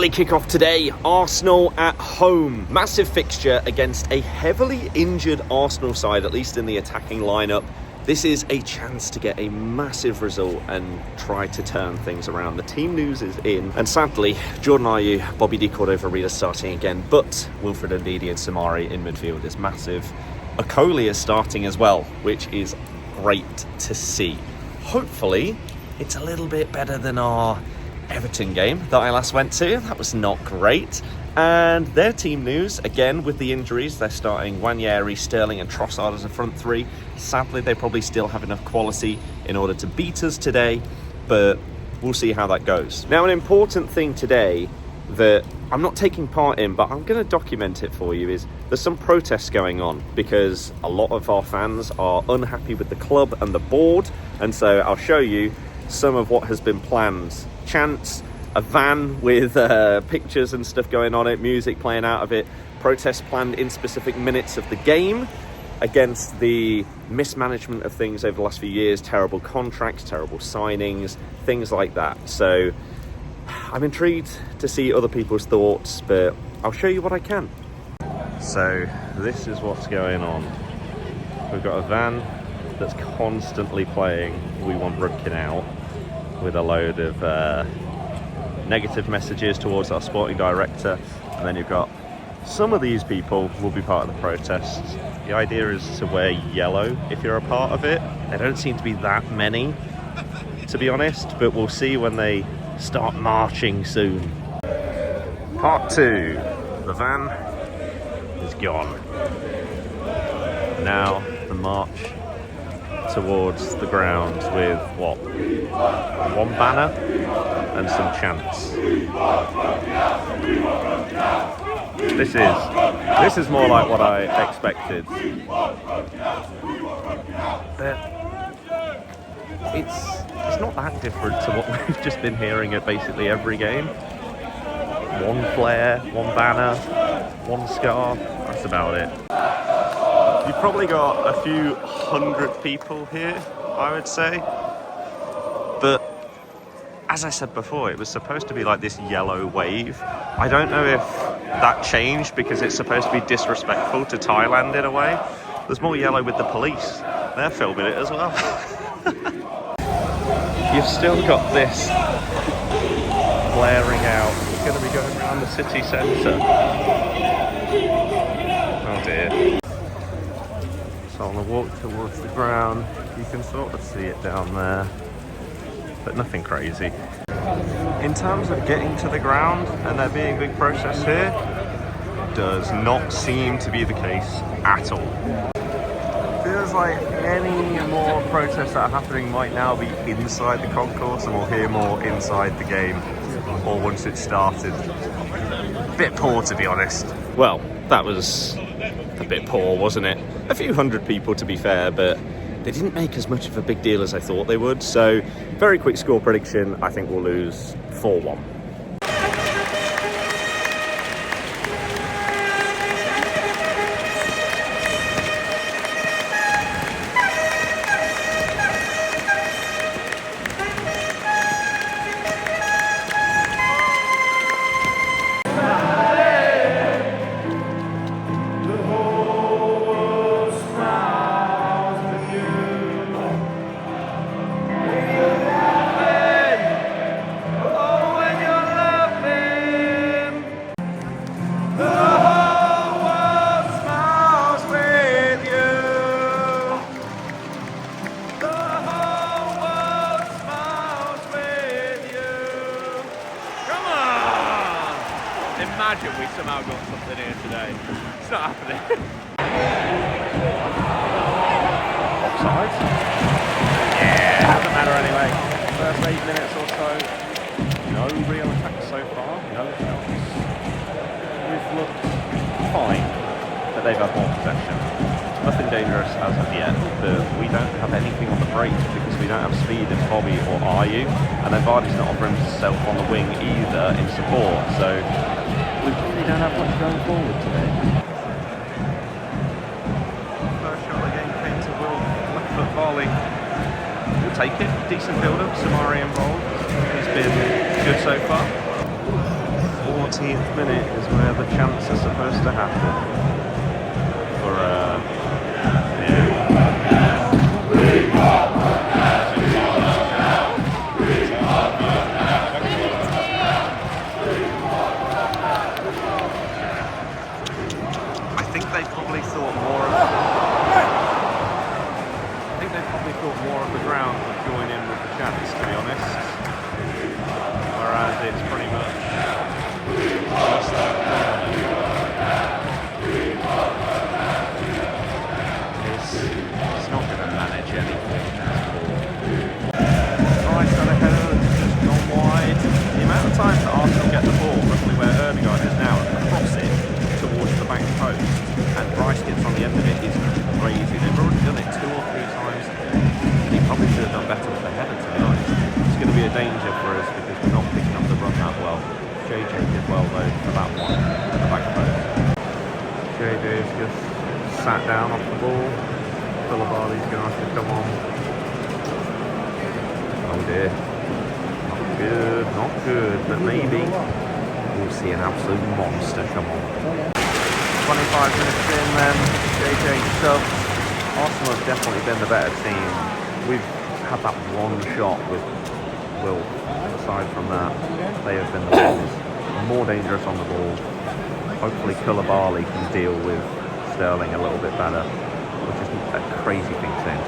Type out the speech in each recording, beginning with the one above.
early kickoff today, Arsenal at home. Massive fixture against a heavily injured Arsenal side, at least in the attacking lineup. This is a chance to get a massive result and try to turn things around. The team news is in, and sadly, Jordan Ayew, Bobby De Cordova-Reid starting again, but Wilfred Ndidi and Samari in midfield is massive. Okoli is starting as well, which is great to see. Hopefully, it's a little bit better than our Everton game that I last went to. That was not great. And their team news, again with the injuries, they're starting Nwaneri, Sterling and Trossard as a front three. Sadly, they probably still have enough quality in order to beat us today, but we'll see how that goes. Now, an important thing today that I'm not taking part in, but I'm going to document it for you, is there's some protests going on because a lot of our fans are unhappy with the club and the board, and so I'll show you some of what has been planned. Chants, a van with pictures and stuff going on it, music playing out of it, protests planned in specific minutes of the game against the mismanagement of things over the last few years, terrible contracts, terrible signings, things like that. So I'm intrigued to see other people's thoughts, but I'll show you what I can. So this is what's going on. We've got a van that's constantly playing "We Want Rudkin Out" with a load of negative messages towards our sporting director, and then you've got some of these people will be part of the protests. The idea is to wear yellow if you're a part of it. There don't seem to be that many, to be honest, but we'll see when they start marching soon. Part 2. The van is gone. Now the march towards the ground with what? One banner and some chants. This is more like what I expected. But it's not that different to what we've just been hearing at basically every game. One flare, one banner, one scarf, that's about it. You've probably got a few hundred people here, I would say. But as I said before, it was supposed to be like this yellow wave. I don't know if that changed because it's supposed to be disrespectful to Thailand in a way. There's more yellow with the police. They're filming it as well. You've still got this flaring out. It's going to be going around the city centre. Oh dear. So on the walk towards the ground, you can sort of see it down there, but nothing crazy. In terms of getting to the ground and there being a big process here, does not seem to be the case at all. Feels like any more protests that are happening might now be inside the concourse, and we'll hear more inside the game or once it's started. Bit poor, to be honest. Well, that was a bit poor, wasn't it? A few hundred people, to be fair, but they didn't make as much of a big deal as I thought they would. So, very quick score prediction, I think we'll lose 4-1. Imagine we somehow got something here today. It's not happening. Offside? Yeah, doesn't matter anyway. First 8 minutes or so. No real attacks so far. No shots. We've looked fine, but they've had more possession. Nothing dangerous as of yet, but we don't have anything on the break because we don't have speed in Bobby or Ayew, and then Birdie's not offering himself on the wing either in support, so we really don't have much going forward today. First shot of the game came to Will, left foot volley. We'll take it, decent build-up, Samari involved. He's been good so far. 4 18th minute is where the chance is supposed to happen. For I think they probably thought more of. I think they probably thought more of the ground would join in with the chance, to be honest. Whereas it's pretty much just that corner. It's not going to manage anything at all. Right, got a header that's just gone wide. The amount of time that Arsenal get the ball, roughly where Erdegaard is now, and cross it towards the back post, and Bryce gets on the end of it is crazy. They've already done it 2 or 3 times. He probably should have done better with the header, to be honest. It's going to be a danger for us because we're not picking up the run that well. JJ did well though for that one at the back post. JJ's just sat down off the ball. Koulibaly's going to have to come on. Oh dear. Not good, not good, but maybe we'll see an absolute monster come on. 25 minutes in then, JJ subs. Arsenal have definitely been the better team. We've had that one shot with Will. Aside from that, they have been the ones more dangerous on the ball. Hopefully Koulibaly can deal with Sterling a little bit better, which is a crazy thing to say in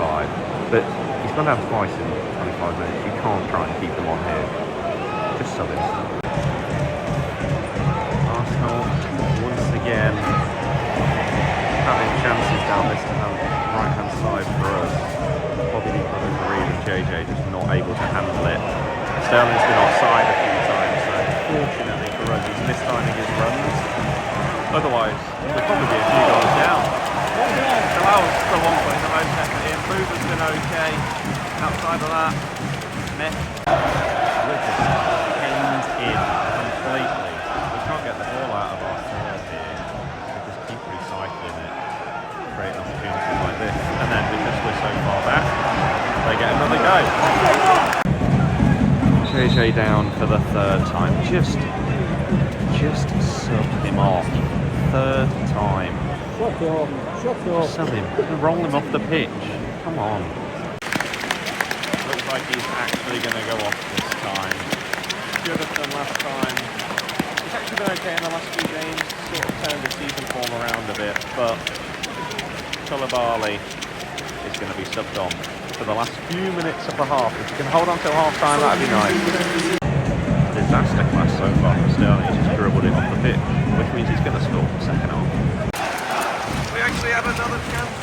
2025. But he's gone down twice in 25 minutes. You can't try and keep him on here. Just sub him. Arsenal, once again, having chances down this right-hand side for us. Bobby and JJ just not able to handle it. Sterling's been offside a few times, so fortunately for us, he's mistiming his runs. Otherwise, we'd probably be a few goals down. Allows the 1 point the most effort in. Boober's been okay. Outside of that, meh. We're just hemmed in completely. We can't get the ball out of our third here. We just keep recycling it, creating opportunities like this. And then because we're so far back, they get another go. JJ down for the 3rd time. Just sub him off. 3rd time. Sub him. Roll him off the pitch. Come on. Looks like he's actually going to go off this time. Should have done last time. He's actually been okay in the last few games. Sort of turned the season form around a bit, but Koulibaly is going to be subbed on for the last few minutes of the half. If you can hold on till half time, that'd be nice. Disaster class so far from Sterling. He's just dribbled it off the pitch, which means he's going to score the second half. We actually have another chance.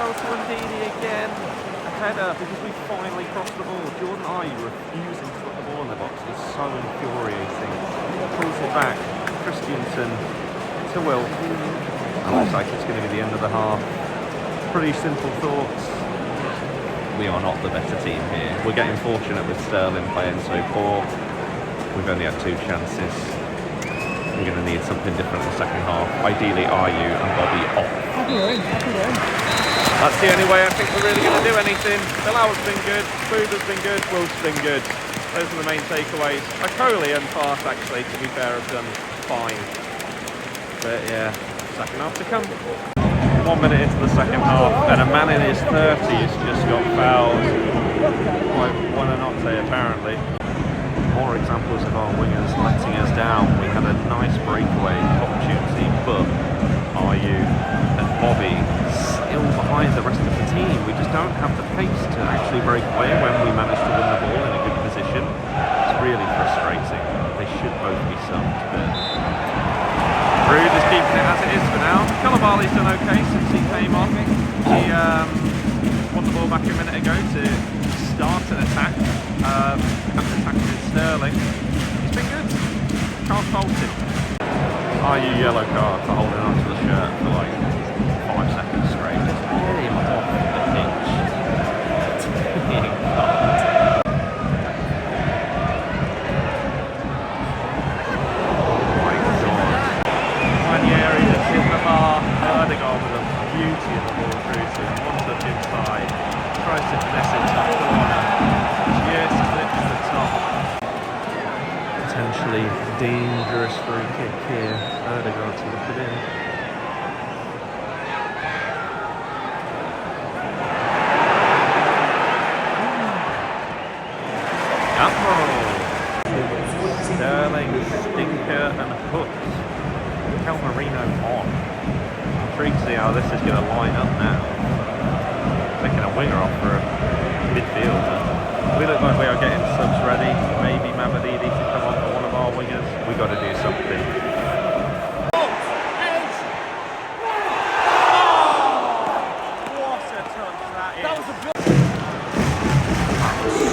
Oh, to Ndidi again. A header because we finally crossed the ball. Jordan Ayew refusing to put the ball in the box is so infuriating. Pulls it back. Christiansen to Will. And looks like it's going to be the end of the half. Pretty simple thoughts. We are not the better team here. We're getting fortunate with Sterling playing so poor. We've only had 2 chances. We're going to need something different in the second half. Ideally, Ayew and Bobby off. That's the only way I think we're really going to do anything. Bilaw's been good, Boober's been good, Will's been good. Those are the main takeaways. Okoli and Fast, actually, to be fair, have done fine. But yeah, second half to come. 1 minute into the second half, and a man in his 30s just got fouled by Buonanotte, apparently. More examples of our wingers letting us down. We had a nice breakaway opportunity, but Ayew and Bobby still behind the rest of the team. We just don't have the pace to actually break away when we manage to win the ball in a good position. It's really frustrating. They should both be subbed, but Rude is keeping it as it is for now. Koulibaly's done okay since he came on. He won the ball back a minute ago to start an attack after attacking Sterling. He's been good. Can't fault him. Ayew yellow card for holding onto the shirt for like 5 seconds straight. Just get him off the pitch. Dear God. Erdegaard with a beauty of the ball through to him, 1 touch inside, tries to finesse it to the corner, just slips the top. Potentially Dangerous free kick here. Odegaard to look it in. Sterling, Stinker and Hook. Mikel Merino on. Intrigued to see how this is going to line up now. Taking a winger off for a midfielder. We look like we are getting subs ready. Maybe Mamadidi to come on for one of our wingers. We got to do something. What a touch that is! That was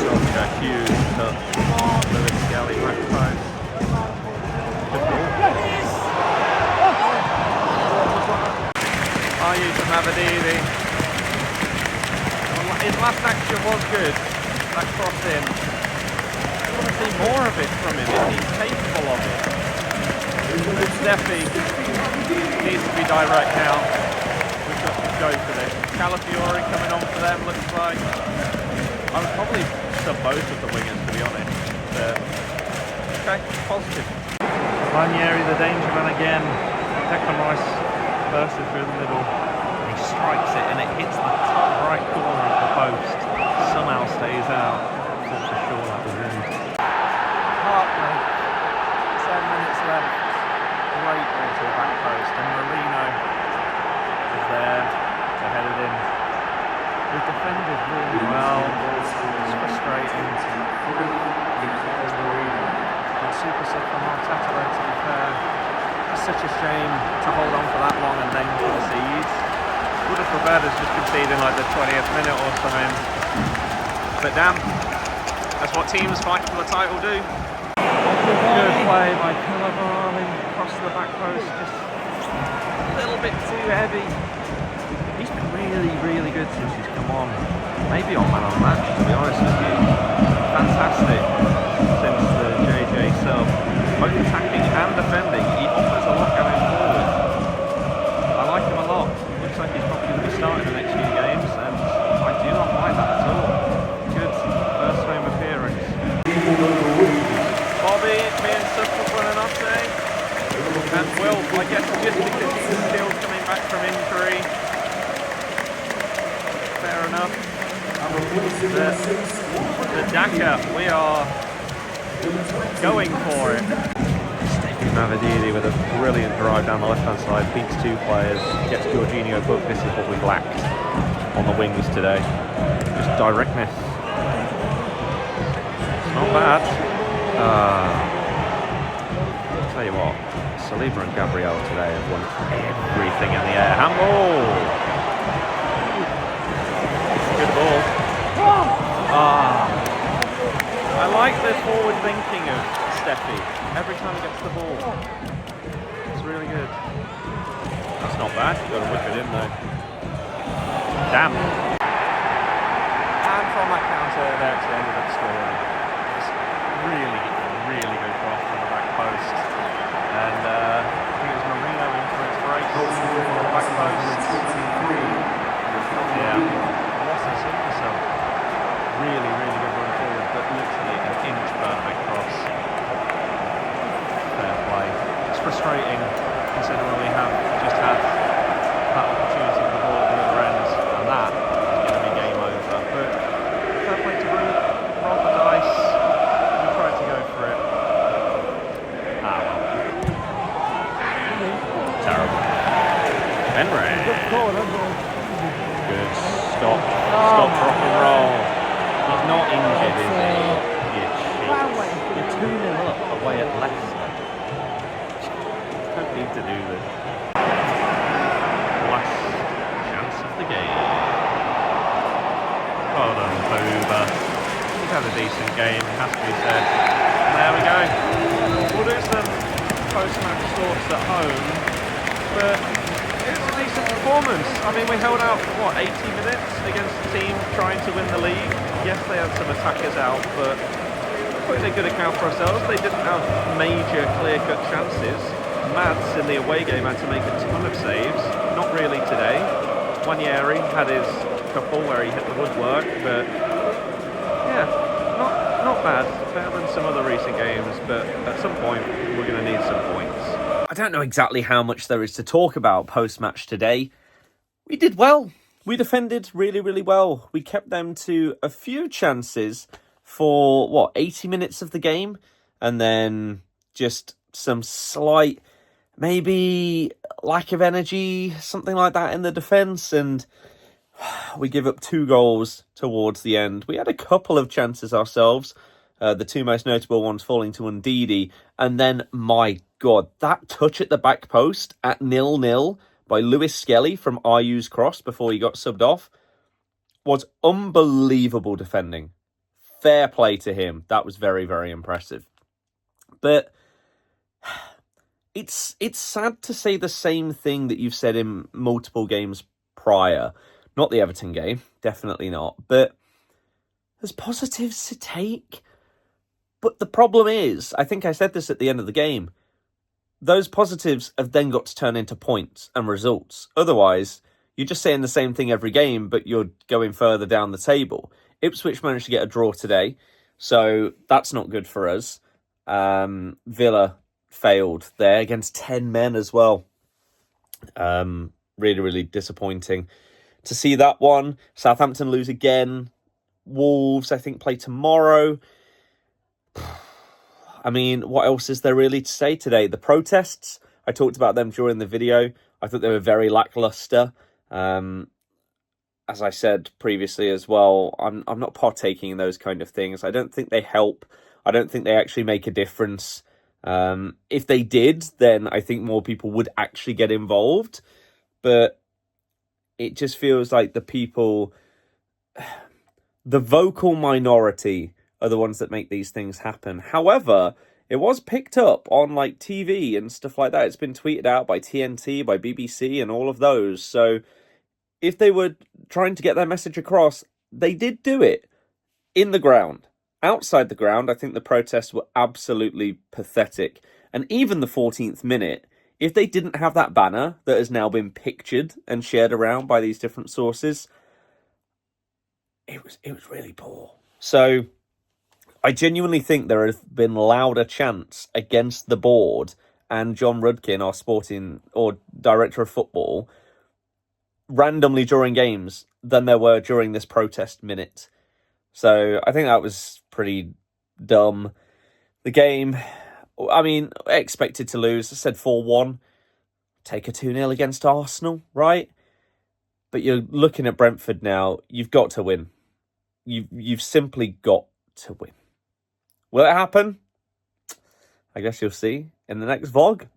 such a huge touch. Lewis Skelly back post. Good ball. Are you to Mamadidi? His last action was good. That cross in. I want to see more of it from him if he's capable of it. Steffi needs to be direct now. We've got to go for this. Calafiori coming on for them, looks like. I would probably sub both of the wingers, to be honest. Okay, positive. Ranieri, the danger man again. Declan Rice bursts through the middle. He strikes it and it hits the top right corner of the post. Somehow stays out. Not so sure that was in. Heartbreak. 7 minutes left. Great ball to the back post, and Merino is there to head it in. We defended really well. It's frustrating. And super sub from Arteta though, to be fair. It's such a shame to hold on for that long and then concede. Would have preferred us just conceding like the 20th minute or something. But damn, that's what teams fighting for the title do. Good play by Calafiori across the back post, just a little bit too heavy. He's been really, really good since he's come on. Maybe on man of the match, to be honest with you. Fantastic since the JJ sub. Both attacking and defending. He offers a lot going forward. I like him a lot. Looks like he's probably going to be starting the next few games, and I do not mind that at all. Good first home appearance. Bobby being sub for Buonanotte. And Will, I guess just because he's still coming back from injury. Fair enough. The Daka, we are going for it. Stephen Mamadidi with a brilliant drive down the left-hand side, beats two players, gets Jorginho booked. This is what we've lacked on the wings today. Just directness. It's not bad. I'll tell you what, Saliba and Gabriel today have won everything in the air. Handball! Good ball. I like the forward thinking of Steffi. Every time he gets the ball, it's really good. That's not bad. You've got to whip it in though. Damn. And from that counter, they actually ended up scoring. It's really, really good cross from the back post. And I think it was Merino in for its break on the back post. Yeah. What a super sub. Really, really good run forward, but literally an inch perfect cross. Fair play. It's frustrating considering we have just had that opportunity for the ball at the other end, and that is going to be game over. But fair play to roll the dice. We tried to go for it. Ah well. Terrible. Henry. Good stop. Stop, rock and roll. He's not injured, is he? You're 2-0 up away at Leicester. Don't need to do this. Last chance of the game. Well done, Boba. He's had a decent game, has to be said. And there we go. We'll do some post-match thoughts at home, but it was a decent performance. I mean, we held out for, what, 80 minutes against a team trying to win the league. Yes, they had some attackers out, but putting a good account for ourselves, they didn't have major clear-cut chances. Mads in the away game had to make a ton of saves. Not really today. Ranieri had his couple where he hit the woodwork, but yeah, not bad. Better than some other recent games, but at some point we're going to need some points. I don't know exactly how much there is to talk about post-match today. We did well. We defended really, really well. We kept them to a few chances for, 80 minutes of the game? And then just some slight, maybe lack of energy, something like that in the defence. And we give up 2 goals towards the end. We had a couple of chances ourselves. The 2 most notable ones falling to Ndidi. And then, my God, that touch at the back post at 0-0 by Lewis Skelly from RU's cross before he got subbed off was unbelievable defending. Fair play to him. That was very, very impressive. But it's sad to say the same thing that you've said in multiple games prior. Not the Everton game, definitely not. But there's positives to take. But the problem is, I think I said this at the end of the game, those positives have then got to turn into points and results. Otherwise, you're just saying the same thing every game, but you're going further down the table. Ipswich managed to get a draw today, so that's not good for us. Villa failed there against 10 men as well. Really, really disappointing to see that one. Southampton lose again. Wolves, I think, play tomorrow. I mean, what else is there really to say today? The protests, I talked about them during the video. I thought they were very lackluster. As I said previously as well, I'm not partaking in those kind of things. I don't think they help. I don't think they actually make a difference. If they did, then I think more people would actually get involved. But it just feels like the people, the vocal minority, are the ones that make these things happen. However, it was picked up on like TV and stuff like that. It's been tweeted out by TNT, by BBC and all of those. So if they were trying to get their message across, they did do it in the ground. Outside the ground, I think the protests were absolutely pathetic. And even the 14th minute, if they didn't have that banner that has now been pictured and shared around by these different sources, it was really poor. So I genuinely think there have been louder chants against the board and Jon Rudkin, our sporting or director of football, randomly during games than there were during this protest minute. So I think that was pretty dumb. The game, I mean, expected to lose. I said 4-1. Take a 2-0 against Arsenal, right? But you're looking at Brentford now. You've got to win. You've simply got to win. Will it happen? I guess you'll see in the next vlog.